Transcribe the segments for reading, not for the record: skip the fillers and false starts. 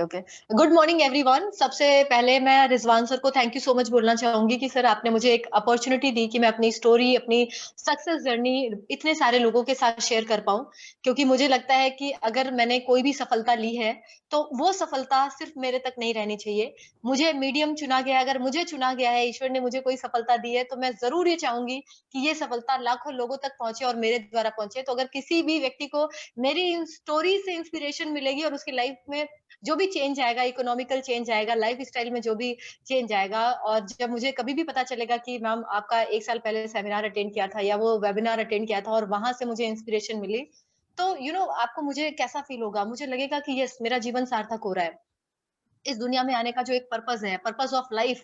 Okay. Good morning everyone. सबसे पहले मैं रिजवान सर को थैंक यू सो मच बोलना चाहूंगी कि सर आपने मुझे एक अपॉर्चुनिटी दी कि मैं अपनी स्टोरी, अपनी सक्सेस जर्नी इतने सारे लोगों के साथ शेयर कर पाऊं। क्योंकि मुझे लगता है कि अगर मैंने कोई भी सफलता ली है तो वो सफलता सिर्फ मेरे तक नहीं रहनी चाहिए। मुझे मीडियम चुना गया, अगर मुझे चुना गया है, ईश्वर ने मुझे कोई सफलता दी है, तो मैं जरूर ये चाहूंगी कि ये सफलता लाखों लोगों तक पहुंचे और मेरे द्वारा पहुंचे। तो अगर किसी भी व्यक्ति को मेरी स्टोरी से इंस्पिरेशन मिलेगी और उसकी लाइफ में जो भी चेंज आएगा, इकोनॉमिकल चेंज आएगा, लाइफ स्टाइल में जो भी चेंज आएगा, और जब मुझे कभी भी पता चलेगा कि मैम आपका 1 साल पहले सेमिनार अटेंड किया था या वो वेबिनार अटेंड किया था और वहां से मुझे इंस्पिरेशन मिली, तो आपको मुझे कैसा फील होगा? मुझे लगेगा कि यस, मेरा जीवन सार्थक हो रहा है। इस दुनिया में आने का जो एक पर्पस है, पर्पस ऑफ लाइफ,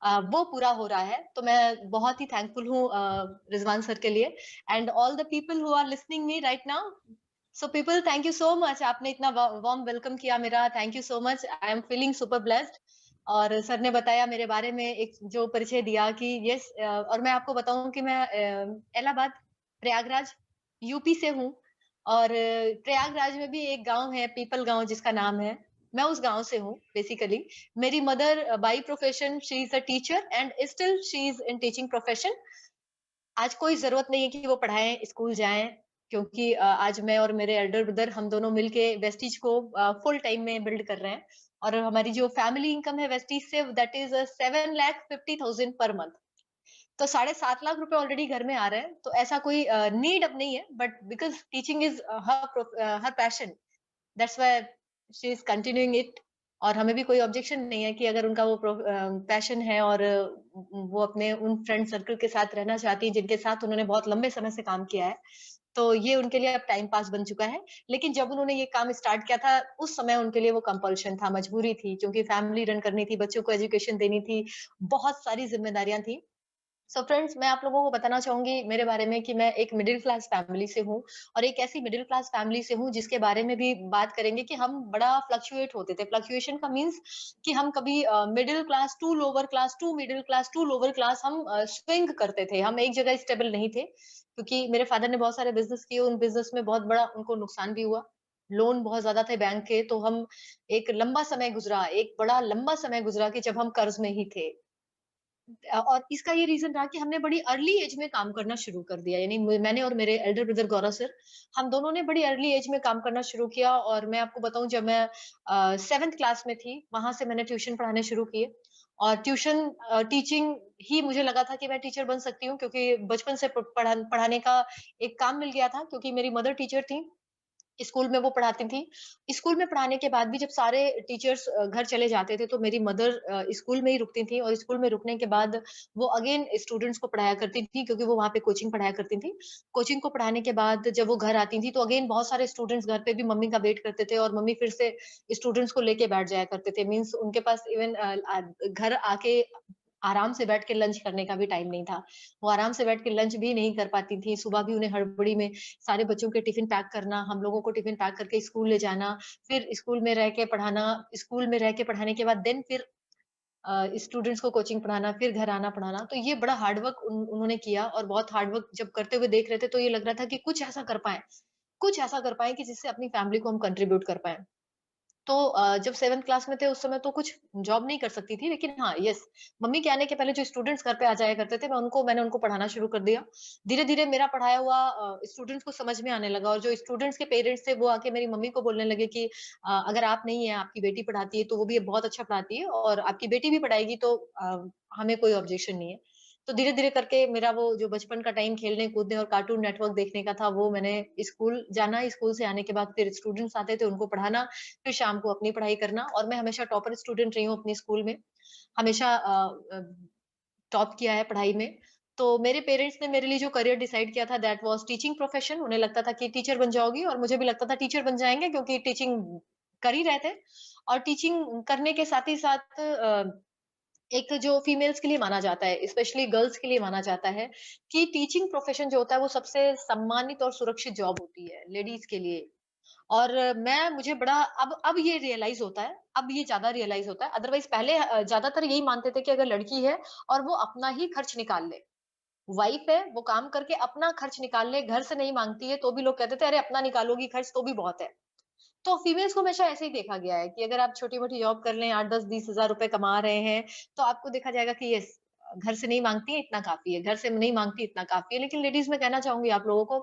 वो पूरा हो रहा है। तो मैं बहुत ही थैंकफुल हूँ रिजवान सर के लिए and all the people who are listening me right now. So people, thank you so much. आपने इतना वार्म वेलकम किया मेरा, thank you so much. I am feeling super blessed. और सर ने बताया मेरे बारे में, एक जो परिचय दिया कि यस, और मैं आपको बताऊं कि मैं इलाहाबाद, प्रयागराज, यूपी से हूँ। और प्रयागराज में भी एक गांव है, पीपल गांव जिसका नाम है, मैं उस गांव से हूँ बेसिकली। मेरी mother by profession she is a teacher and still she is in teaching profession. आज कोई जरूरत नहीं है कि वो पढ़ाएं, स्कूल जाएं, क्योंकि आज मैं और मेरे एल्डर ब्रदर हम दोनों मिलके वेस्टीज को फुल टाइम में बिल्ड कर रहे हैं। और हमारी जो फैमिली इनकम है वेस्टीज से, दैट इज 7,50,000 पर मंथ। तो 7.5 लाख रुपए ऑलरेडी घर में आ रहे हैं। तो ऐसा कोई नीड अब नहीं है, but because teaching is her passion, that's why she is continuing it. और हमें भी कोई ऑब्जेक्शन नहीं है कि अगर उनका वो पैशन है और वो अपने उन फ्रेंड सर्कल के साथ रहना चाहती है जिनके साथ उन्होंने बहुत लंबे समय से काम किया है, तो ये उनके लिए अब टाइम पास बन चुका है। लेकिन जब उन्होंने ये काम स्टार्ट किया था, उस समय उनके लिए वो कंपल्शन था, मजबूरी थी, क्योंकि फैमिली रन करनी थी, बच्चों को एजुकेशन देनी थी, बहुत सारी जिम्मेदारियां थी। सो फ्रेंड्स, मैं आप लोगों को बताना चाहूंगी मेरे बारे में कि मैं एक मिडिल क्लास फैमिली से हूँ। और एक ऐसी मिडिल क्लास फैमिली से हूँ जिसके बारे में भी बात करेंगे कि हम बड़ा फ्लक्चुएट होते थे। फ्लक्चुएशन का मीन्स कि हम कभी middle class to lower class to middle class to lower class, हम स्विंग करते थे, हम एक जगह स्टेबल नहीं थे। क्योंकि मेरे फादर ने बहुत सारे बिजनेस किए, उन बिजनेस में बहुत बड़ा उनको नुकसान भी हुआ, लोन बहुत ज्यादा थे बैंक के। तो हम, एक लंबा समय गुजरा, एक बड़ा लंबा समय गुजरा कि जब हम कर्ज में ही थे। और इसका ये रीजन रहा कि हमने बड़ी अर्ली एज में काम करना शुरू कर दिया। यानी मैंने और मेरे एल्डर ब्रदर गौरव सर, हम दोनों ने बड़ी अर्ली एज में काम करना शुरू किया। और मैं आपको बताऊं, जब मैं 7th क्लास में थी, वहां से मैंने ट्यूशन पढ़ाने शुरू किए। और ट्यूशन टीचिंग ही मुझे लगा था कि मैं टीचर बन सकती हूँ, क्योंकि बचपन से पढ़ाने का एक काम मिल गया था, क्योंकि मेरी मदर टीचर थी, स्कूल में वो पढ़ाती थी। स्कूल में पढ़ाने के बाद भी जब सारे टीचर्स घर चले जाते थे, तो मेरी मदर स्कूल में ही रुकती थी। और स्कूल में रुकने के बाद वो अगेन स्टूडेंट्स को पढ़ाया करती थी, क्योंकि वो वहाँ पे कोचिंग पढ़ाया करती थी। कोचिंग को पढ़ाने के बाद जब वो घर आती थी, तो अगेन बहुत सारे स्टूडेंट्स घर पे भी मम्मी का वेट करते थे, और मम्मी फिर से स्टूडेंट्स को लेके बैठ जाया करते थे। मीन्स उनके पास इवन घर आके आराम से बैठ के लंच करने का भी टाइम नहीं था। वो आराम से बैठ के लंच भी नहीं कर पाती थी। सुबह भी उन्हें हड़बड़ी में सारे बच्चों के टिफिन पैक करना, हम लोगों को टिफिन पैक करके स्कूल ले जाना, फिर स्कूल में रह के पढ़ाना, स्कूल में रह के पढ़ाने के बाद देन फिर स्टूडेंट्स को कोचिंग पढ़ाना, फिर घर आना पढ़ाना। तो ये बड़ा हार्ड वर्क उन्होंने किया। और बहुत हार्ड वर्क जब करते हुए देख रहे थे, तो ये लग रहा था कि कुछ ऐसा कर पाए, कुछ ऐसा कर पाए कि जिससे अपनी फैमिली को हम कंट्रीब्यूट कर पाए। तो जब 7th क्लास में थे, उस समय तो कुछ जॉब नहीं कर सकती थी, लेकिन हाँ यस, मम्मी के आने के पहले जो स्टूडेंट्स घर पे आ जाया करते थे, मैंने उनको पढ़ाना शुरू कर दिया। धीरे धीरे मेरा पढ़ाया हुआ स्टूडेंट्स को समझ में आने लगा। और जो स्टूडेंट्स के पेरेंट्स थे, वो आके मेरी मम्मी को बोलने लगे कि अगर आप नहीं है, आपकी बेटी पढ़ाती है, तो वो भी बहुत अच्छा पढ़ाती है, और आपकी बेटी भी पढ़ाएगी, तो हमें कोई ऑब्जेक्शन नहीं है। तो धीरे धीरे करके मेरा वो जो बचपन का टाइम खेलने कूदने और कार्टून नेटवर्क देखने का था, वो मैंने स्कूल जाना, स्कूल से आने के बाद फिर स्टूडेंट्स आते थे, उनको पढ़ाना, फिर शाम को अपनी पढ़ाई करना। और मैं हमेशा टॉपर स्टूडेंट रही हूँ अपनी स्कूल में, हमेशा टॉप किया है पढ़ाई में। तो मेरे पेरेंट्स ने मेरे लिए जो करियर डिसाइड किया था, दैट वाज टीचिंग प्रोफेशन। उन्हें लगता था कि टीचर बन जाओगी, और मुझे भी लगता था टीचर बन जाएंगे, क्योंकि टीचिंग कर ही रहे थे। और टीचिंग करने के साथ ही साथ एक जो फीमेल्स के लिए माना जाता है, स्पेशली गर्ल्स के लिए माना जाता है, कि टीचिंग प्रोफेशन जो होता है वो सबसे सम्मानित और सुरक्षित जॉब होती है लेडीज के लिए। और मैं मुझे बड़ा अब ये रियलाइज होता है, अब ये ज्यादा रियलाइज होता है। अदरवाइज पहले ज्यादातर यही मानते थे कि अगर लड़की है और वो अपना ही खर्च निकाल ले, वाइफ है, वो काम करके अपना खर्च निकाल ले, घर से नहीं मांगती है, तो भी लोग कहते थे अरे अपना निकालोगी खर्च तो भी बहुत है। तो फीमेल्स को हमेशा ऐसे ही देखा गया है कि अगर आप छोटी-मोटी जॉब कर लें, 8-10, 20,000 रुपए कमा रहे हैं, तो आपको देखा जाएगा कि यस, घर से नहीं माँगती है, इतना काफ़ी है, घर से नहीं माँगती, इतना काफ़ी है। लेकिन लेडीज़ मैं कहना चाहूँगी आप लोगों को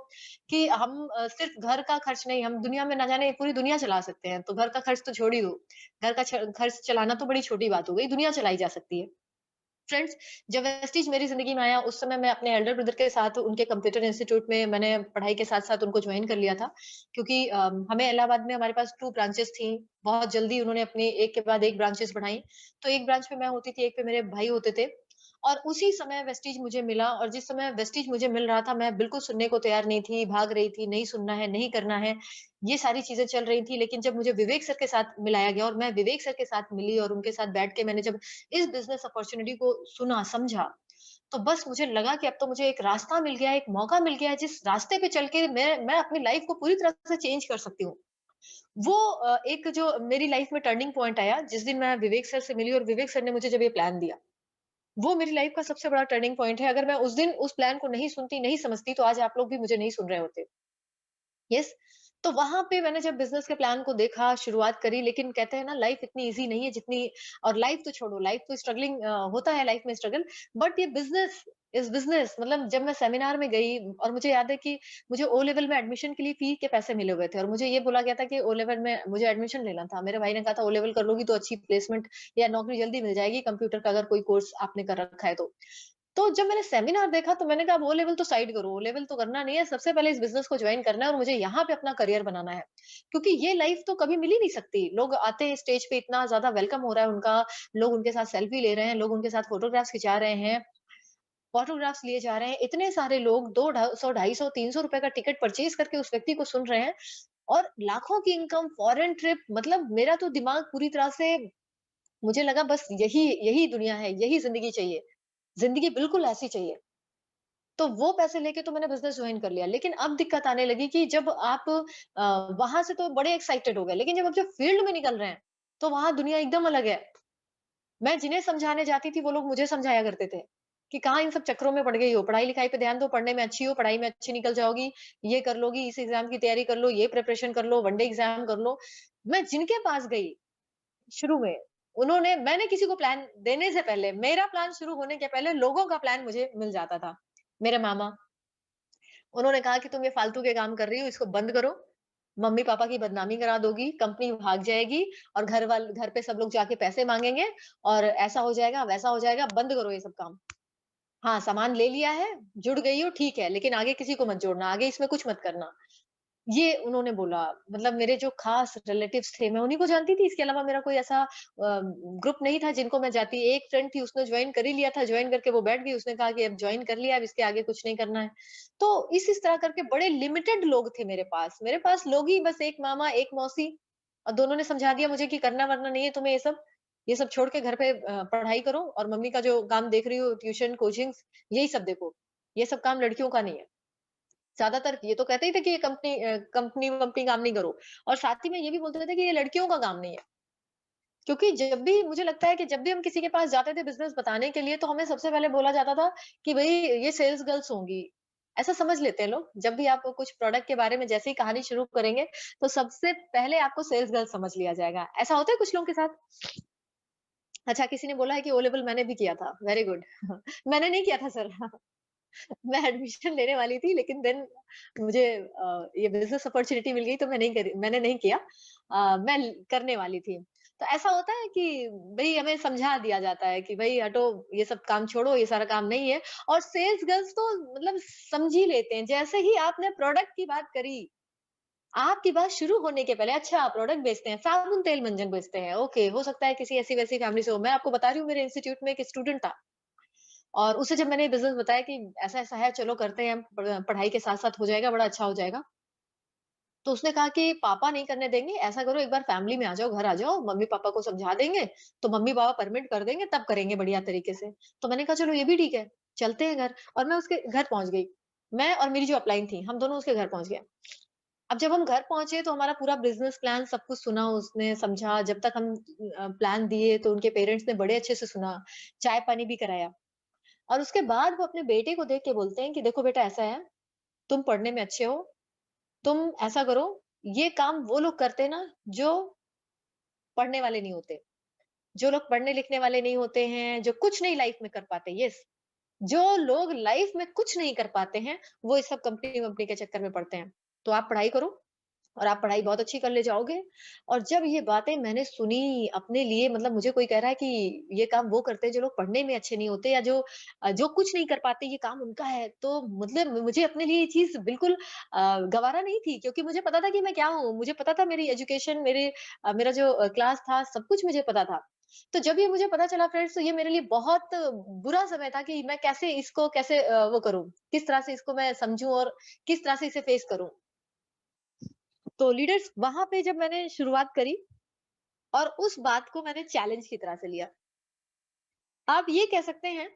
कि हम सिर्फ़ घर का खर्च नहीं, हम दुनिया में ना जाने पूरी दुनिया चला सकते हैं। तो घर का खर्च तो छोड़ ही दो, घर का खर्च चलाना तो बड़ी छोटी बात हो गई, दुनिया चलाई जा सकती है। फ्रेंड्स, जब वेस्टीज मेरी ज़िंदगी में आया, उस समय मैं अपने एल्डर ब्रदर के साथ उनके कंप्यूटर इंस्टीट्यूट में मैंने पढ़ाई के साथ-साथ उनको जॉइन कर लिया था। क्योंकि हमें इलाहाबाद में हमारे पास 2 ब्रांचेस थी। बहुत जल्दी उन्होंने अपनी एक के बाद एक ब्रांचेस बढ़ाई। तो एक ब्रांच पे मैं होती थी, एक पे मेरे भाई होते थे। और उसी समय वेस्टीज मुझे मिला और जिस समय वेस्टीज मुझे मिल रहा था, मैं बिल्कुल सुनने को तैयार नहीं थी, भाग रही थी, नहीं सुनना है, नहीं करना है। ये सारी चीज़ें चल रही थी, लेकिन जब मुझे विवेक सर के साथ मिलाया गया और मैं विवेक सर के साथ मिली और उनके साथ बैठ के मैंने जब इस बिज़नेस अपॉर्च्युनिटी को सुना, समझा, तो बस मुझे लगा कि अब तो मुझे एक रास्ता मिल गया है, एक मौका मिल गया है, जिस रास्ते पे चल के मैं अपनी लाइफ़ को पूरी तरह से चेंज कर सकती हूँ। वो एक जो मेरी लाइफ़ में टर्निंग पॉइंट आया, जिस दिन मैं विवेक सर से मिली और विवेक सर ने मुझे जब ये प्लान दिया, वो मेरी लाइफ़ का सबसे बड़ा टर्निंग पॉइंट है। अगर मैं उस दिन उस प्लान को नहीं सुनती, नहीं समझती, तो आज आप लोग भी मुझे नहीं सुन रहे होते। यस। तो वहाँ पे मैंने जब बिज़नेस के प्लान को देखा, शुरुआत करी, लेकिन कहते हैं ना लाइफ़ इतनी ईज़ी नहीं है जितनी। और लाइफ़ तो छोड़ो, लाइफ़ तो स्ट्रगलिंग होता है लाइफ़ में स्ट्रगल, बट ये बिज़नेस इज़ बिज़नेस। मतलब जब मैं सेमिनार में गई और मुझे याद है कि मुझे ओ लेवल में एडमिशन के लिए फ़ी के पैसे मिले हुए थे और मुझे ये बोला गया था कि ओ लेवल में मुझे एडमिशन लेना था। मेरे भाई ने कहा था ओ लेवल कर लोगी तो अच्छी प्लेसमेंट या नौकरी जल्दी मिल जाएगी, कंप्यूटर का अगर कोई कोर्स आपने कर रखा है तो। तो जब मैंने सेमिनार देखा तो मैंने कहा वो लेवल तो साइड करो, वो लेवल तो करना नहीं है, सबसे पहले इस बिज़नेस को जॉइन करना है और मुझे यहाँ पे अपना करियर बनाना है। क्योंकि ये लाइफ़ तो कभी मिल ही नहीं सकती। लोग आते हैं स्टेज पे, इतना ज़्यादा वेलकम हो रहा है उनका, लोग उनके साथ सेल्फी ले रहे हैं, लोग उनके साथ फोटोग्राफ्स खिंचा रहे हैं, फोटोग्राफ्स लिए जा रहे हैं, इतने सारे लोग 2 ढा 100 250 300 रुपए का टिकट परचेज़ करके उस व्यक्ति को सुन रहे हैं और लाखों की इनकम, फॉरेन ट्रिप, मतलब मेरा तो दिमाग पूरी तरह से, मुझे लगा बस यही यही दुनिया है, यही ज़िंदगी चाहिए। ज़िंदगी बिल्कुल ऐसी चाहिए। तो वो पैसे लेके तो मैंने बिज़नेस जॉइन कर लिया। लेकिन अब दिक्कत आने लगी कि जब आप वहाँ से तो बड़े एक्साइटेड हो गए, लेकिन जब फील्ड में निकल रहे हैं, तो वहाँ दुनिया एकदम अलग है। मैं जिन्हें समझाने जाती थी, वो लोग मुझे समझाया करते थे, कि कहाँ इन सब चक्करों में पड़ गई हो, पढ़ाई-लिखाई पे ध्यान दो, पढ़ने में अच्छी हो, पढ़ाई में अच्छी निकल जाओगी, ये कर लोगी, इस एग्ज़ाम की तैयारी कर लो, ये प्रिपरेशन कर लो, वन डे एग्ज़ाम कर लो। मैं जिनके पास गई शुरू में, मैंने किसी को प्लान देने से पहले, मेरा प्लान शुरू होने के पहले लोगों का प्लान मुझे मिल जाता था। मेरे मामा, उन्होंने कहा कि तुम ये फालतू के काम कर रही हो, इसको बंद करो। मम्मी-पापा की बदनामी करा दोगी, कंपनी भाग जाएगी और घर पे सब लोग जाके पैसे माँगेंगे और ऐसा हो जाएगा, वैसा हो जाएगा, बंद करो ये सब काम। हाँ, सामान ले लिया है, जुड़ गई हो ठीक है, लेकिन आगे किसी को मत जोड़ना, आगे इसमें कुछ मत करना। ये उन्होंने बोला। मतलब मेरे जो खास रिलेटिव्स थे, मैं उन्हीं को जानती थी, इसके अलावा मेरा कोई ऐसा ग्रुप नहीं था जिनको मैं जानती। एक फ्रेंड थी, उसने जॉइन कर ही लिया था, जॉइन करके वो बैठ गई, उसने कहा कि अब जॉइन कर लिया, अब इसके आगे कुछ नहीं करना है। तो इस तरह करके बड़े लिमिटेड लोग थे मेरे पास लोग ही बस एक मामा, एक मौसी और दोनों ने समझा दिया मुझे कि करना-वरना नहीं है तुम्हें ये सब छोड़ के घर पे पढ़ाई करो और मम्मी का जो काम देख रही हो, ट्यूशन, कोचिंग्स, यही सब देखो। ये सब काम लड़कियों का नहीं है। ज़्यादातर ये तो कहते ही थे कि ये कंपनी-वंपनी काम नहीं करो और साथ ही में ये भी बोलते थे कि ये लड़कियों का काम नहीं है। क्योंकि जब भी मुझे लगता है कि जब भी हम किसी के पास जाते थे बिज़नेस बताने के लिए, तो हमें सबसे पहले बोला जाता था कि भई ये सेल्स गर्ल्स होंगी। ऐसा समझ लेते हैं लोग। जब भी आप कुछ प्रोडक्ट के बारे में जैसे ही कहानी शुरू करेंगे, तो सबसे पहले आपको सेल्स गर्ल समझ लिया जाएगा। ऐसा होता है कुछ लोगों के साथ? अच्छा, किसी ने बोला है कि ओ लेवल मैंने भी किया था। Very good. मैंने नहीं किया था सर। मैं एडमिशन लेने वाली थी, लेकिन देन मुझे ये बिज़नेस अपॉर्च्युनिटी मिल गई तो मैंने नहीं किया। मैं करने वाली थी। तो ऐसा होता है कि भई हमें समझा दिया जाता है कि भई हटो, ये सब काम छोड़ो, ये सारा काम नहीं है। और सेल्स गर्ल्स तो मतलब समझ ही लेते हैं। जैसे ही आपने प्रोडक्ट की बात करी, आपकी बात शुरू होने के पहले, अच्छा प्रोडक्ट बेचते हैं, साबुन, तेल, मंजन बेचते हैं, ओके, हो सकता है किसी ऐसी-वैसी फैमिली से हो। मैं आपको बता रही हूँ, मेरे इंस्टीट्यूट में एक स्टूडेंट था और उसे जब मैंने बिज़नेस बताया कि ऐसा-ऐसा है, चलो करते हैं हम, पढ़ाई के साथ-साथ हो जाएगा, बड़ा अच्छा हो जाएगा। तो उसने कहा कि पापा नहीं करने देंगे, ऐसा करो एक बार फैमिली में आ जाओ, घर आ जाओ, मम्मी-पापा को समझा देंगे, तो मम्मी-पापा परमिट कर देंगे, तब करेंगे बढ़िया तरीके से। तो मैंने कहा चलो ये भी ठीक है, चलते हैं घर और मैं उसके घर पहुँच गई। मैं और मेरी जो अपलाइन थी, हम दोनों उसके घर पहुँच गए। अब जब हम घर पहुँचे तो हमारा पूरा बिज़नेस प्लान सब कुछ सुना उसने, समझा, जब तक हम प्लान दिए तो उनके पेरेंट्स ने बड़े अच्छे से सुना, चाय-पानी भी कराया। और उसके बाद वो अपने बेटे को देख के बोलते हैं कि देखो बेटा ऐसा है, तुम पढ़ने में अच्छे हो, तुम ऐसा करो, ये काम वो लोग करते हैं ना जो पढ़ने वाले नहीं होते, जो लोग पढ़ने लिखने वाले नहीं होते हैं, जो कुछ नहीं लाइफ में कर पाते। यस, जो लोग लाइफ में कुछ नहीं कर पाते हैं, वो इस सब कंपनी वंपनी के चक्कर में पड़ते हैं। तो आप पढ़ाई करो और आप पढ़ाई बहुत अच्छी कर ले जाओगे। और जब ये बातें मैंने सुनी अपने लिए, मतलब मुझे कोई कह रहा है कि ये काम वो करते हैं जो लोग पढ़ने में अच्छे नहीं होते, या जो जो कुछ नहीं कर पाते, ये काम उनका है, तो मतलब मुझे अपने लिए ये चीज बिल्कुल गवारा नहीं थी, क्योंकि मुझे पता था कि मैं क्या हूँ। मुझे पता था मेरी एजुकेशन, मेरा जो क्लास था, सब कुछ मुझे पता था। तो जब ये मुझे पता चला फ्रेंड्स, तो ये मेरे लिए बहुत बुरा समय था कि मैं कैसे इसको कैसे वो करूं, किस तरह से इसको मैं समझूं और किस तरह से इसे फेस करूं। तो लीडर्स, वहां पे जब मैंने शुरुआत करी और उस बात को मैंने चैलेंज की तरह से लिया। आप ये कह सकते हैं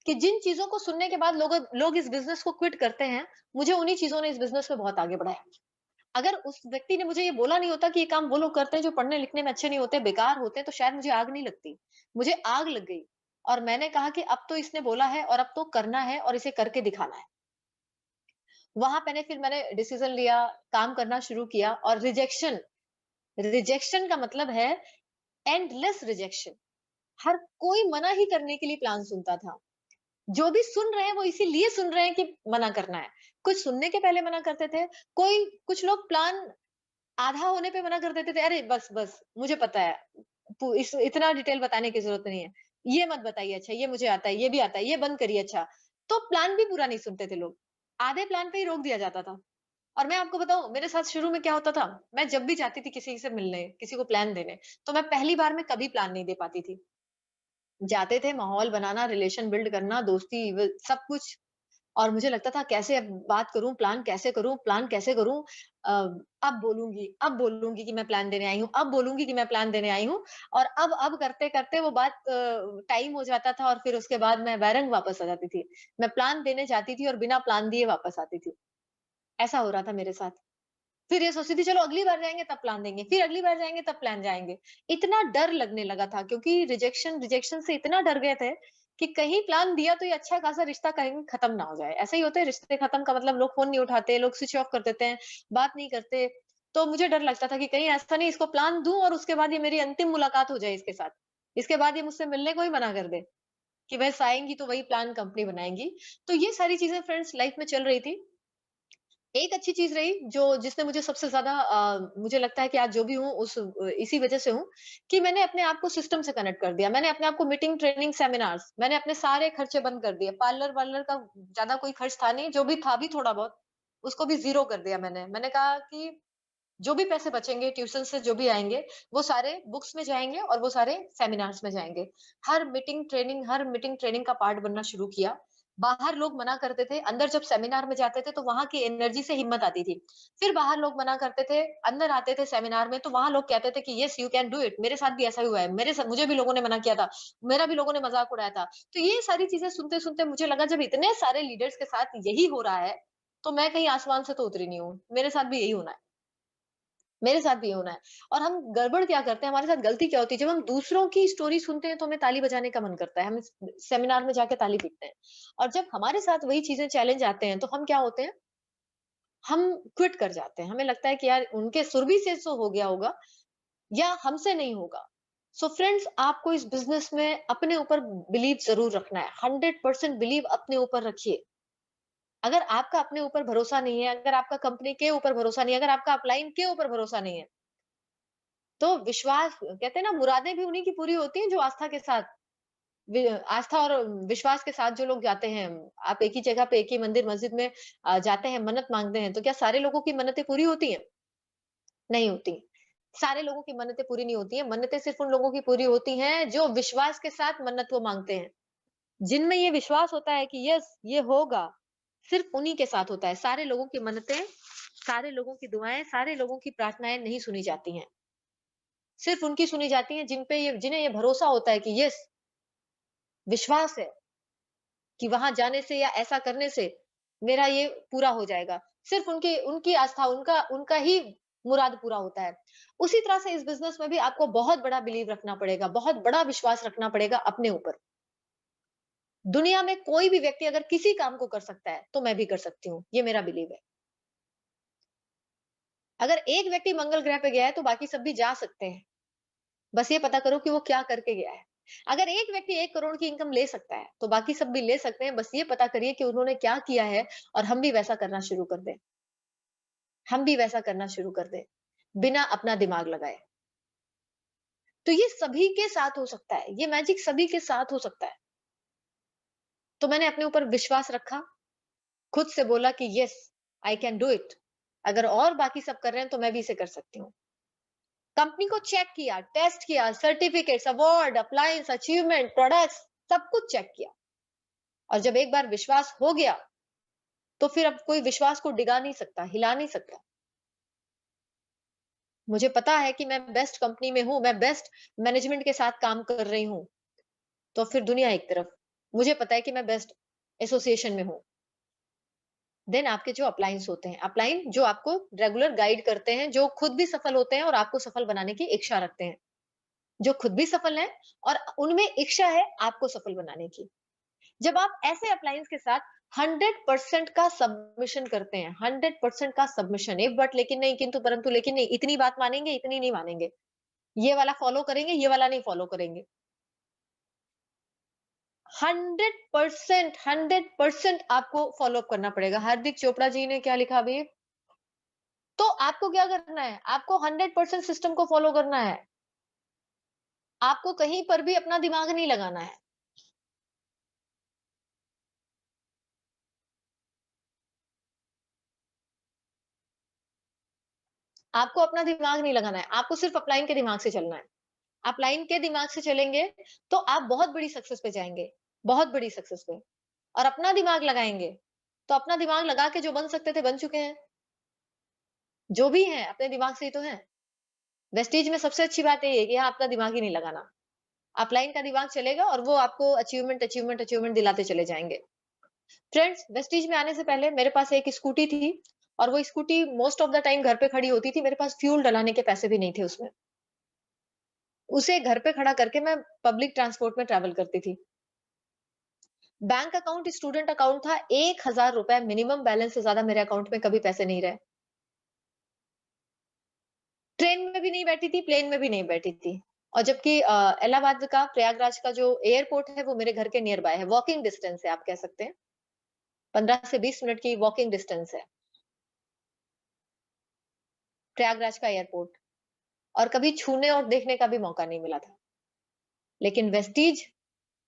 कि जिन चीजों को सुनने के बाद लोग इस बिजनेस को क्विट करते हैं, मुझे उन्हीं चीजों ने इस बिजनेस में बहुत आगे बढ़ाया। अगर उस व्यक्ति ने मुझे ये बोला नहीं होता कि ये काम वो लोग करते हैं जो पढ़ने लिखने में अच्छे नहीं होते, बेकार होते हैं, तो शायद मुझे आग नहीं लगती। मुझे आग लग गई और मैंने कहा कि अब तो इसने बोला है और अब तो करना है और इसे करके दिखाना है। वहां मैंने डिसीजन लिया, काम करना शुरू किया। और रिजेक्शन, रिजेक्शन का मतलब है एंडलेस रिजेक्शन। हर कोई मना ही करने के लिए प्लान सुनता था। जो भी सुन रहे हैं वो इसीलिए सुन रहे हैं कि मना करना है। कुछ सुनने के पहले मना करते थे, कोई कुछ लोग प्लान आधा होने पे मना कर देते थे, "अरे बस, बस मुझे पता है, पू इस इतना डिटेल बताने की ज़रूरत नहीं है। ये मत बताइए, अच्छा ये मुझे आता है, ये भी आता है, ये बंद करिए अच्छा।" तो प्लान भी पूरा नहीं सुनते थे लोग। आधे प्लान पे ही रोक दिया जाता था। और मैं आपको बताऊँ, मेरे साथ शुरू में क्या होता था, मैं जब भी जाती थी किसी से मिलने, किसी को प्लान देने, तो मैं पहली बार में कभी प्लान नहीं दे पाती थी। जाते थे, माहौल बनाना, रिलेशन बिल्ड करना, दोस्ती व सब कुछ। और मुझे लगता था कैसे अब बात करूँ, प्लान कैसे करूँ, प्लान कैसे करूँ? अ, अब बोलूँगी कि मैं प्लान देने आई हूँ, अब बोलूँगी कि मैं प्लान देने आई हूँ। और अब करते-करते वो बात टाइम हो जाता था और फिर उसके बाद मैं बैरंग वापस आ जाती थी। मैं प्लान देने जाती थी और बिना प्लान दिए वापस आती थी। ऐसा हो रहा था मेरे साथ। फिर ये सोचती थी चलो अगली बार जाएँगे तब प्लान देंगे, फिर अगली बार जाएँगे तब प्लान जाएँगे। इतना डर लगने लगा था, क्योंकि रिजेक्शन से इतना डर गए थे कि कहीं प्लान दिया तो ये अच्छा खासा रिश्ता कहीं खत्म ना हो जाए। ऐसा ही होता है, रिश्ते खत्म का मतलब लोग फ़ोन नहीं उठाते, लोग स्विच ऑफ कर देते हैं, बात नहीं करते। तो मुझे डर लगता था कि कहीं ऐसा नहीं इसको प्लान दूँ और उसके बाद ये मेरी अंतिम मुलाकात हो जाए इसके साथ। इसके बाद ये मुझसे मिलने को ही मना कर दे कि बस आएँगी तो वही प्लान कंपनी बनाएँगी। तो ये सारी चीज़ें फ्रेंड्स लाइफ़ में चल रही थी। एक अच्छी चीज़ रही जो जिसने मुझे सबसे ज़्यादा मुझे लगता है कि आज जो भी हूँ इसी वज़ह से हूँ कि मैंने अपने आप को सिस्टम से कनेक्ट कर दिया। मैंने अपने आप को मीटिंग, ट्रेनिंग, सेमिनार्स, मैंने अपने सारे खर्चे बंद कर दिए। पार्लर-वार्लर का ज़्यादा कोई खर्च था नहीं, जो भी था भी थोड़ा बहुत, उसको भी ज़ीरो कर दिया मैंने। मैंने कहा कि जो भी पैसे बचेंगे ट्यूशन से जो भी आएँगे, वो सारे बुक्स में जाएँगे और वो सारे सेमिनार्स में जाएँगे। हर मीटिंग ट्रेनिंग का पार्ट बनना शुरू किया। बाहर लोग मना करते थे, अंदर जब सेमिनार में जाते थे तो वहाँ की एनर्जी से हिम्मत आती थी। फिर बाहर लोग मना करते थे, अंदर आते थे सेमिनार में तो वहाँ लोग कहते थे कि yes you can do it. मेरे साथ भी ऐसा ही हुआ है। मेरे साथ मुझे भी लोगों ने मना किया था, मेरा भी लोगों ने मज़ाक उड़ाया था। तो ये सारी चीज़ें सुनते-सुनते मुझे लगा जब इतने सारे लीडर्स के साथ यही हो रहा है, तो मैं कहीं आसमान से तो उतरी नहीं हूँ। मेरे साथ भी यही होना है। मेरे साथ भी ये होना है। और हम गड़बड़ क्या करते हैं, हमारे साथ गलती क्या होती है, जब हम दूसरों की स्टोरी सुनते हैं तो हमें ताली बजाने का मन करता है, हम सेमिनार में जाके ताली पीटते हैं। और जब हमारे साथ वही चीजें चैलेंज आते हैं तो हम क्या होते हैं, हम क्विट कर जाते हैं। हमें लगता है कि यार उनके सुरभि से तो हो गया होगा या हमसे नहीं होगा। सो फ्रेंड्स, आपको इस बिजनेस में अपने ऊपर बिलीव जरूर रखना है। 100% बिलीव अपने ऊपर रखिए। अगर आपका अपने ऊपर भरोसा नहीं है, अगर आपका कंपनी के ऊपर भरोसा नहीं है, अगर आपका अपलाइन के ऊपर भरोसा नहीं है, तो विश्वास कहते हैं ना, मुरादें भी उन्हीं की पूरी होती हैं जो आस्था के साथ आस्था और विश्वास के साथ जो लोग जाते हैं। आप एक ही जगह पे एक ही मंदिर मस्जिद में जाते हैं, मन्नत मांगते हैं, तो क्या सारे लोगों की मन्नतें पूरी होती हैं? नहीं होती। सारे लोगों की मन्नतें पूरी नहीं होती हैं। मन्नतें सिर्फ उन लोगों की पूरी होती हैं जो विश्वास के साथ मन्नत वो मांगते हैं। जिनमें ये विश्वास होता है कि यस ये होगा, सिर्फ उन्हीं के साथ होता है। सारे लोगों की मन्नतें, सारे लोगों की दुआएं, सारे लोगों की प्रार्थनाएं नहीं सुनी जाती हैं। सिर्फ उनकी सुनी जाती हैं जिन्हें ये भरोसा होता है कि यस, विश्वास है कि वहां जाने से या ऐसा करने से मेरा ये पूरा हो जाएगा। सिर्फ उनकी उनकी आस्था, उनका उनका ही मुराद पूरा होता है। उसी तरह से इस बिजनेस में भी आपको बहुत बड़ा बिलीव रखना पड़ेगा, बहुत बड़ा विश्वास रखना पड़ेगा अपने ऊपर। दुनिया में कोई भी व्यक्ति अगर किसी काम को कर सकता है तो मैं भी कर सकती हूँ, ये मेरा बिलीव है। अगर एक व्यक्ति मंगल ग्रह पे गया है तो बाकी सब भी जा सकते हैं। बस ये पता करो कि वो क्या करके गया है। अगर एक व्यक्ति 1 करोड़ की इनकम ले सकता है, तो बाकी सब भी ले सकते हैं। बस ये पता करिए कि उन्होंने क्या किया है और हम भी वैसा करना शुरू कर दें। हम भी वैसा करना शुरू कर दें, बिना अपना दिमाग लगाए। तो ये सभी के साथ हो सकता है, ये मैजिक सभी के साथ हो सकता है। तो मैंने अपने ऊपर विश्वास रखा, खुद से बोला कि yes, I can do it. अगर और बाकी सब कर रहे हैं तो मैं भी इसे कर सकती हूँ। कंपनी को चेक किया, टेस्ट किया, certificates, award, appliance, achievement, products, सब कुछ चेक किया। और जब एक बार विश्वास हो गया, तो फिर अब कोई विश्वास को डिगा नहीं सकता, हिला नहीं सकता। मुझे पता है कि मैं बेस्ट कंपनी में हूँ, मैं बेस्ट मैनेजमेंट के साथ काम कर रही हूँ, तो फिर दुनिया एक तरफ। मुझे पता है कि मैं बेस्ट एसोसिएशन में हूँ। देन आपके जो अपलायंस होते हैं, अपलाइन जो आपको रेगुलर गाइड करते हैं, जो खुद भी सफल होते हैं और आपको सफल बनाने की इच्छा रखते हैं। जो खुद भी सफल हैं और उनमें इच्छा है आपको सफल बनाने की। जब आप ऐसे अप्लायंस के साथ 100% का सबमिशन करते हैं, 100% का सबमिशन, इफ बट लेकिन नहीं, किंतु परंतु लेकिन नहीं, इतनी बात मानेंगे, इतनी नहीं मानेंगे, ये वाला फॉलो करेंगे, ये वाला नहीं फॉलो करेंगे। 100% आपको फॉलो अप करना पड़ेगा। हार्दिक चोपड़ा जी ने क्या लिखा अभी? तो आपको क्या करना है? आपको 100% सिस्टम को फॉलो करना है। आपको कहीं पर भी अपना दिमाग नहीं लगाना है। आपको अपना दिमाग नहीं लगाना है। आपको सिर्फ अपलाइन के दिमाग से चलना है। आप लाइन के दिमाग से चलेंगे, तो आप बहुत बड़ी सक्सेस पे जाएँगे, बहुत बड़ी सक्सेस पे। और अपना दिमाग लगाएँगे, तो अपना दिमाग लगा के जो बन सकते थे, बन चुके हैं। जो भी हैं, अपने दिमाग से ही तो हैं। वेस्टीज में सबसे अच्छी बात यही है कि यहाँ अपना दिमाग ही नहीं लगाना। अपलाइन का दिमाग चलेगा और वो आपको अचीवमेंट, अचीवमेंट, अचीवमेंट दिलाते चले जाएँगे। फ्रेंड्स, वेस्टीज में आने से पहले मेरे पास एक स्कूटी थी और वो scooty most of the time घर पे खड़ी होती थी। मेरे पास फ्यूल डलाने के पैसे भी नहीं थे उसमें। उसे घर पे खड़ा करके मैं पब्लिक ट्रांसपोर्ट में ट्रैवल करती थी। बैंक अकाउंट स्टूडेंट अकाउंट था, ₹1000 मिनिमम बैलेंस से ज़्यादा मेरे अकाउंट में कभी पैसे नहीं रहे। ट्रेन में भी नहीं बैठी थी, प्लेन में भी नहीं बैठी थी। और जबकि इलाहाबाद का प्रयागराज का जो एयरपोर्ट है वो मेरे घर के नियर बाय है, वॉकिंग डिस्टेंस है आप कह सकते हैं। 15 से 20 मिनट की वॉकिंग डिस्टेंस है, प्रयागराज का एयरपोर्ट। और कभी छूने और देखने का भी मौका नहीं मिला था। लेकिन वेस्टीज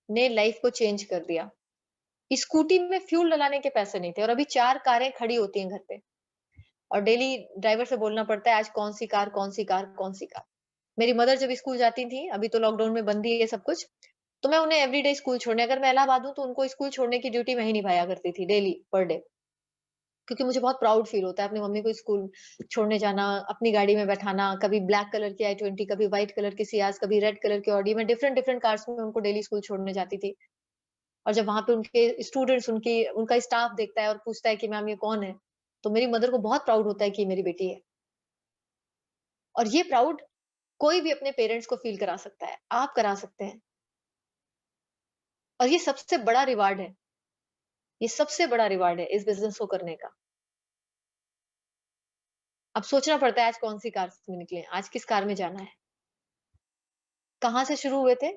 ने लाइफ को चेंज कर दिया। स्कूटी में फ्यूल डलाने के पैसे नहीं थे और अभी 4 कारें खड़ी होती हैं घर पे। और डेली ड्राइवर से बोलना पड़ता है आज कौन-सी कार, कौन-सी कार, कौन-सी कार। मेरी मदर जब स्कूल जाती थी, अभी तो लॉकडाउन में बंद ही है सब कुछ, तो मैं उन्हें एवरीडे स्कूल छोड़ने, अगर मैं इलाहाबाद हूँ, तो उनको स्कूल छोड़ने की ड्यूटी मैं ही निभाया करती थी डेली, पर डे। क्योंकि मुझे बहुत प्राउड फील होता है अपनी मम्मी को स्कूल छोड़ने जाना, अपनी गाड़ी में बैठाना, कभी ब्लैक कलर की i20, कभी व्हाइट कलर की सियाज, कभी रेड कलर की ऑडी, मैं डिफरेंट डिफरेंट कार्स में उनको डेली स्कूल छोड़ने जाती थी। और जब वहाँ पे उनके स्टूडेंट्स, उनकी उनका स्टाफ देखता है और पूछता है कि मैम ये कौन है? तो मेरी मदर को बहुत प्राउड होता है कि ये मेरी बेटी है। और ये प्राउड कोई भी अपने पेरेंट्स को फील करा सकता है, आप करा सकते हैं। और ये सबसे बड़ा रिवार्ड है, ये सबसे बड़ा रिवार्ड है इस बिज़नेस को करने का। अब सोचना पड़ता है आज कौन-सी कार में निकले, आज किस कार में जाना है। कहाँ से शुरू हुए थे?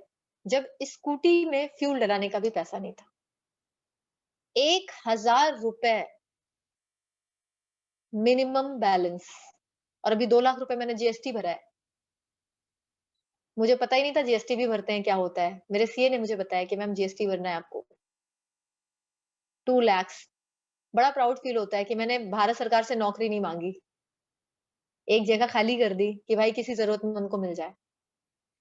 जब स्कूटी में फ्यूल डलाने का भी पैसा नहीं था। ₹1000 मिनिमम बैलेंस और अभी 2 लाख रुपए मैंने जीएसटी भरा है। मुझे पता ही नहीं था जीएसटी भी भरते हैं, क्या होता है? मेरे सीए ने मुझे बताया कि मैम जीएसटी भरना है आपको। 2 लैक्स। बड़ा प्राउड फील होता है कि मैंने भारत सरकार से नौकरी नहीं माँगी। एक जगह खाली कर दी कि भाई किसी ज़रूरतमंद को मिल जाए।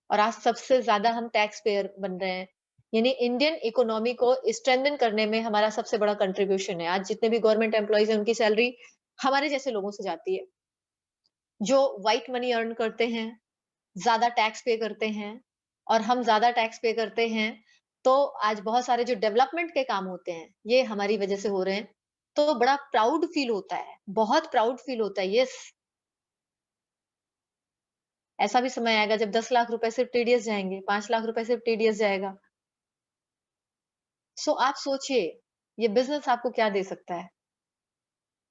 और आज सबसे ज़्यादा हम टैक्स पेयर बन रहे हैं। यानी इंडियन इकोनॉमी को स्ट्रेंथन करने में हमारा सबसे बड़ा कंट्रीब्यूशन है। आज जितने भी गवर्नमेंट एम्प्लॉइज़ हैं, उनकी सैलरी हमारे जैसे लोगों से जाती है, जो व्हाइट मनी अर्न करते हैं, ज़्यादा टैक्स पे करते हैं और हम ज़्यादा टैक्स पे करते हैं, तो आज बहुत सारे जो डेवलपमेंट के काम होते हैं, ये हमारी वजह से हो रहे हैं। तो बड़ा प्राउड फील होता है, बहुत प्राउड फील होता है। येस, ऐसा भी समय आएगा जब 10 लाख रुपए सिर्फ टीडीएस जाएँगे, 5 लाख रुपए सिर्फ टीडीएस जाएगा। सो आप सोचिए, ये बिज़नेस आपको क्या दे सकता है?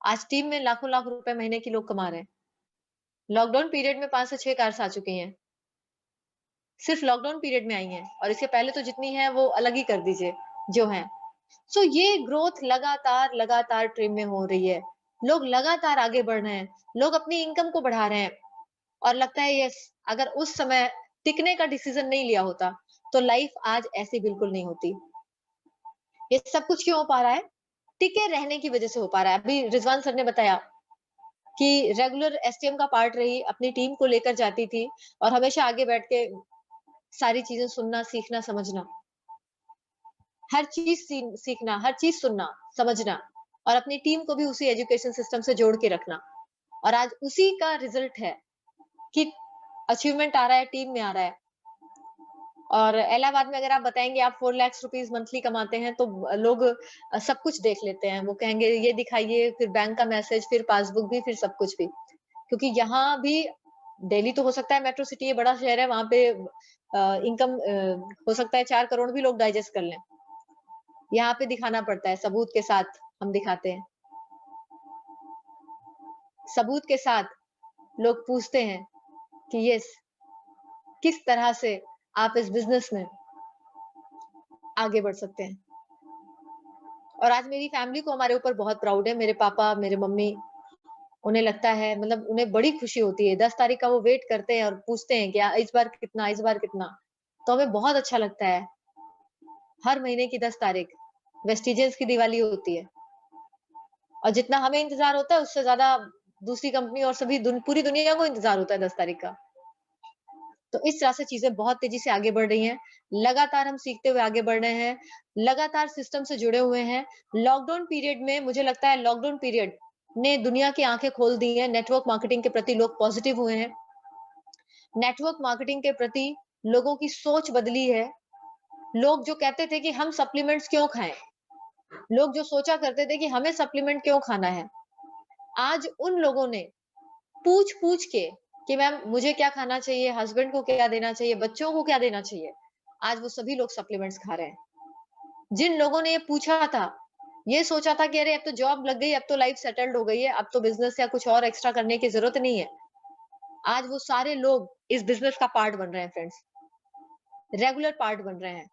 आज टीम में लाखों लाख रुपए महीने की लोग कमा रहे हैं। लॉकडाउन पीरियड में 5 से 6 कार्स आ चुकी हैं। सिर्फ लॉकडाउन पीरियड में आई हैं और इसके पहले तो जितनी हैं वो अलग ही कर दीजिए, जो हैं। सो ये ग्रोथ लगातार ट्रिम में हो रही है। लोग लगातार आगे बढ़ रहे हैं, लोग अपनी इनकम को बढ़ा रहे हैं और लगता है यस, अगर उस समय टिकने का डिसीजन नहीं लिया होता, तो लाइफ आज ऐसी बिल्कुल नहीं होती। ये सब कुछ क्यों हो पा रहा है? टिके रहने की वजह से हो पा रहा है। अभी रिजवान सर ने बताया कि रेगुलर एसटीएम का पार्ट रही, अपनी टीम को लेकर जाती थी और हमेशा आगे बैठ के सारी चीजें सुनना, सीखना, समझना। हर चीज़ सीखना, हर चीज़ सुनना, समझना और अपनी टीम को भी उसी एजुकेशन सिस्टम से जोड़ के रखना। और आज उसी का रिज़ल्ट है कि अचीवमेंट आ रहा है, टीम में आ रहा है। और इलाहाबाद में अगर आप बताएँगे आप 4 लाख रुपीज़ मंथली कमाते हैं तो लोग सब कुछ देख लेते हैं। वो कहेंगे ये दिखाइए, फिर बैंक का मैसेज, फिर पासबुक भी, फिर सब कुछ भी। क्योंकि यहाँ भी दिल्ली तो हो सकता है मेट्रो सिटी है, बड़ा शहर है, वहाँ पे इनकम हो सकता है 4 करोड़ भी लोग डाइजेस्ट कर लें। यहाँ पे दिखाना पड़ता है, सबूत के साथ हम दिखाते हैं। सबूत के साथ लोग पूछते हैं कि यस, किस तरह से आप इस बिज़नेस में आगे बढ़ सकते हैं। और आज मेरी फैमिली को हमारे ऊपर बहुत प्राउड है। मेरे पापा, मेरे मम्मी, उन्हें लगता है मतलब उन्हें बड़ी खुशी होती है। 10 तारीख का वो वेट करते हैं और पूछते हैं कि इस बार कितना, इस बार कितना? तो हमें बहुत अच्छा लगता है। हर महीने की 10 तारीख वेस्टिजेस की दिवाली होती है और जितना हमें इंतज़ार होता है उससे ज़्यादा दूसरी कंपनी और सभी पूरी दुनिया को इंतज़ार होता है 10 तारीख का। तो इस तरह से चीज़ें बहुत तेज़ी से आगे बढ़ रही हैं। लगातार हम सीखते हुए आगे बढ़ रहे हैं, लगातार सिस्टम से जुड़े हुए हैं। लॉकडाउन पीरियड में मुझे लगता है लॉकडाउन पीरियड ने दुनिया की आँखें खोल दी हैं, नेटवर्क मार्केटिंग के प्रति लोग पॉज़िटिव हुए हैं। नेटवर्क मार्केटिंग के प्रति लोगों की सोच बदली है। लोग जो कहते थे कि हम सप्लीमेंट्स क्यों खाएँ? लोग जो सोचा करते थे कि हमें सप्लीमेंट क्यों खाना है? आज उन लोगों ने पूछ-पूछ के कि मैम मुझे क्या खाना चाहिए, हस्बैंड को क्या देना चाहिए, बच्चों को क्या देना चाहिए, आज वो सभी लोग सप्लीमेंट्स खा रहे हैं। जिन लोगों ने ये पूछा था, ये सोचा था कि अरे अब तो जॉब लग गई, अब तो लाइफ सेटल्ड हो गई है, अब तो बिज़नेस या कुछ और एक्स्ट्रा करने की ज़रूरत नहीं है। आज वो सारे लोग इस बिज़नेस का पार्ट बन रहे हैं फ्रेंड्स, रेगुलर पार्ट बन रहे हैं।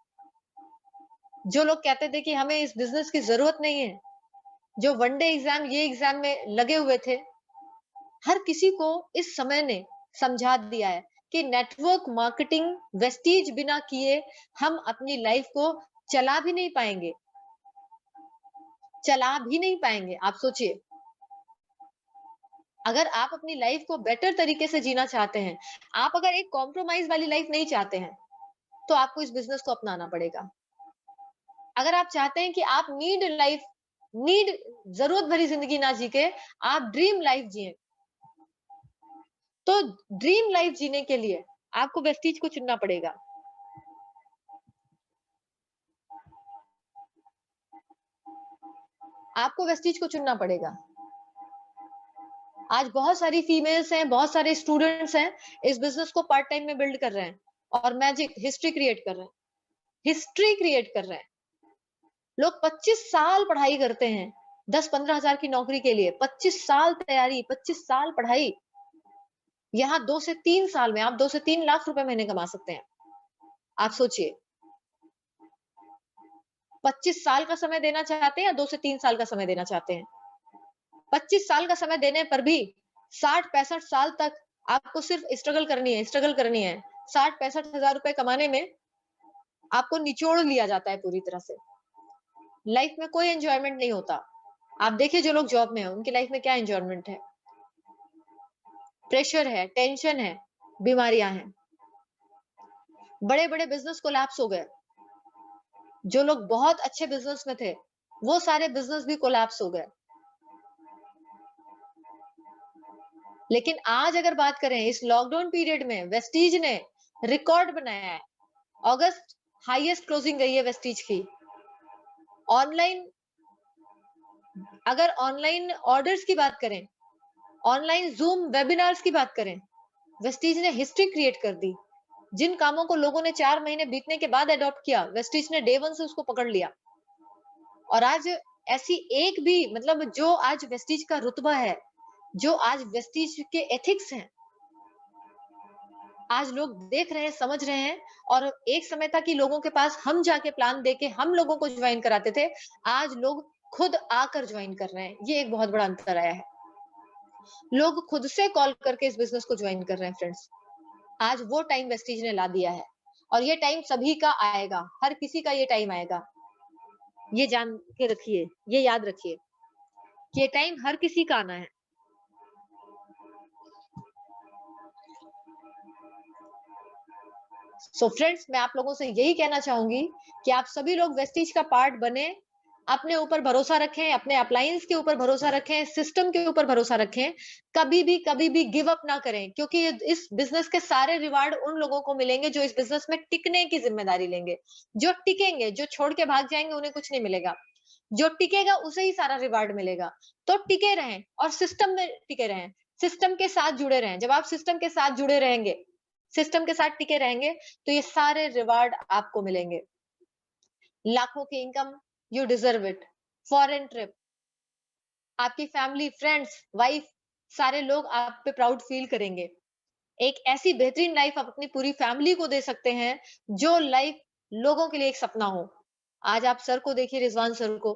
जो लोग कहते थे कि हमें इस बिज़नेस की ज़रूरत नहीं है, जो वन डे एग्ज़ाम, ये एग्ज़ाम में लगे हुए थे, हर किसी को इस समय ने समझा दिया है कि नेटवर्क मार्केटिंग वेस्टीज बिना किए हम अपनी लाइफ को चला भी नहीं पाएंगे, चला भी नहीं पाएंगे। आप सोचिए, अगर आप अपनी लाइफ को बेटर तरीके से जीना चाहते हैं, आप अगर एक कॉम्प्रोमाइज वाली लाइफ नहीं चाहते हैं, तो आपको इस बिजनेस को अपनाना पड़ेगा। अगर आप चाहते हैं कि आप नीड जरूरत भरी जिंदगी ना जी के आप ड्रीम लाइफ जिए, तो ड्रीम लाइफ जीने के लिए आपको वेस्टीज को चुनना पड़ेगा। आपको वेस्टीज को चुनना पड़ेगा। आज बहुत सारी फीमेल्स हैं, बहुत सारे स्टूडेंट्स हैं, इस बिजनेस को पार्ट टाइम में बिल्ड कर रहे हैं और मैजिक हिस्ट्री क्रिएट कर रहे हैं। हिस्ट्री क्रिएट कर रहे हैं। लोग 25 साल पढ़ाई करते हैं 10-15 हजार की नौकरी के लिए। 25 साल तैयारी, 25 साल पढ़ाई। यहाँ 2 से 3 साल में आप 2 से 3 लाख रुपए महीने कमा सकते हैं। आप सोचिए, 25 साल का समय देना चाहते हैं या 2 से 3 साल का समय देना चाहते हैं? 25 साल का समय देने पर भी 60-65 साल तक आपको सिर्फ स्ट्रगल करनी है। 60-65 हजार रुपए कमाने में आपको निचोड़ लिया जाता है पूरी तरह से। लाइफ में कोई एन्जॉयमेंट नहीं होता। आप देखिए जो लोग जॉब में हैं, उनकी लाइफ में क्या एन्जॉयमेंट है? प्रेशर है, टेंशन है, बीमारियां हैं। बड़े-बड़े बिज़नेस कोलैप्स हो गए। जो लोग बहुत अच्छे बिज़नेस में थे, वो सारे बिज़नेस भी कोलैप्स हो गए। लेकिन आज अगर बात करें इस लॉकडाउन पीरियड में वेस्टीज ने रिकॉर्ड बनाया है। अगस्त हाईएस्ट क्लोजिंग गई है वेस्टीज की। ऑनलाइन, अगर ऑनलाइन ऑर्डर्स की बात करें, ऑनलाइन ज़ूम वेबिनार्स की बात करें, वेस्टीज ने हिस्ट्री क्रिएट कर दी। जिन कामों को लोगों ने 4 महीने बीतने के बाद अडॉप्ट किया, वेस्टीज ने डे 1 से उसको पकड़ लिया। और आज ऐसी एक भी मतलब जो आज वेस्टीज का रुतबा है, जो आज वेस्टीज के एथिक्स हैं, आज लोग देख रहे हैं, समझ रहे हैं और एक समय था कि लोगों के पास हम जाके प्लान देके हम लोगों को जॉइन कराते थे। आज लोग खुद आकर जॉइन कर रहे हैं। ये एक बहुत बड़ा अंतर आया है। लोग खुद से कॉल करके इस बिज़नेस को जॉइन कर रहे हैं फ्रेंड्स। आज वो टाइम वेस्टीज ने ला दिया है और ये टाइम सभी का आएगा। हर किसी का ये टाइम आएगा। ये जान के रखिए, ये याद रखिए कि ये टाइम हर किसी का आना है। सो फ्रेंड्स, मैं आप लोगों से यही कहना चाहूँगी कि आप सभी लोग वेस्टीज का पार्ट बने, अपने ऊपर भरोसा रखें, अपने अप्लायंस के ऊपर भरोसा रखें, सिस्टम के ऊपर भरोसा रखें। कभी भी गिव अप ना करें क्योंकि ये इस बिज़नेस के सारे रिवार्ड उन लोगों को मिलेंगे जो इस बिज़नेस में टिकने की ज़िम्मेदारी लेंगे। जो टिकेंगे, जो छोड़ के भाग जाएँगे उन्हें कुछ नहीं मिलेगा। जो टिकेगा उसे ही सारा रिवार्ड मिलेगा। तो टिके रहें और सिस्टम में टिके रहें। सिस्टम के साथ जुड़े रहें। जब आप सिस्टम के साथ जुड़े रहेंगे, सिस्टम के साथ टिके रहेंगे, तो ये सारे रिवार्ड आपको मिलेंगे। लाखों की income, you deserve it. Foreign trip, आपकी फैमिली, फ्रेंड्स, वाइफ, सारे लोग आप पे प्राउड फील करेंगे। एक ऐसी बेहतरीन लाइफ आप अपनी पूरी फैमिली को दे सकते हैं, जो लाइफ लोगों के लिए एक सपना हो। आज आप सर को देखिए, रिज़वान सर को,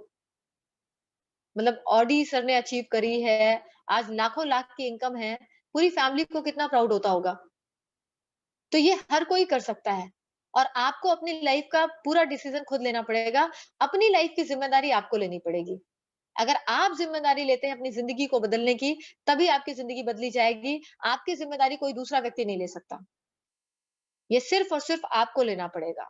मतलब ऑडी सर ने अचीव करी है, आज लाखों लाख की इनकम है, पूरी फैमिली को कितना प्राउड होता होगा। तो ये हर कोई कर सकता है और आपको अपनी लाइफ का पूरा डिसीजन खुद लेना पड़ेगा। अपनी लाइफ की ज़िम्मेदारी आपको लेनी पड़ेगी। अगर आप ज़िम्मेदारी लेते हैं अपनी ज़िंदगी को बदलने की, तभी आपकी ज़िंदगी बदली जाएगी। आपकी ज़िम्मेदारी कोई दूसरा व्यक्ति नहीं ले सकता। ये सिर्फ़ और सिर्फ़ आपको लेना पड़ेगा।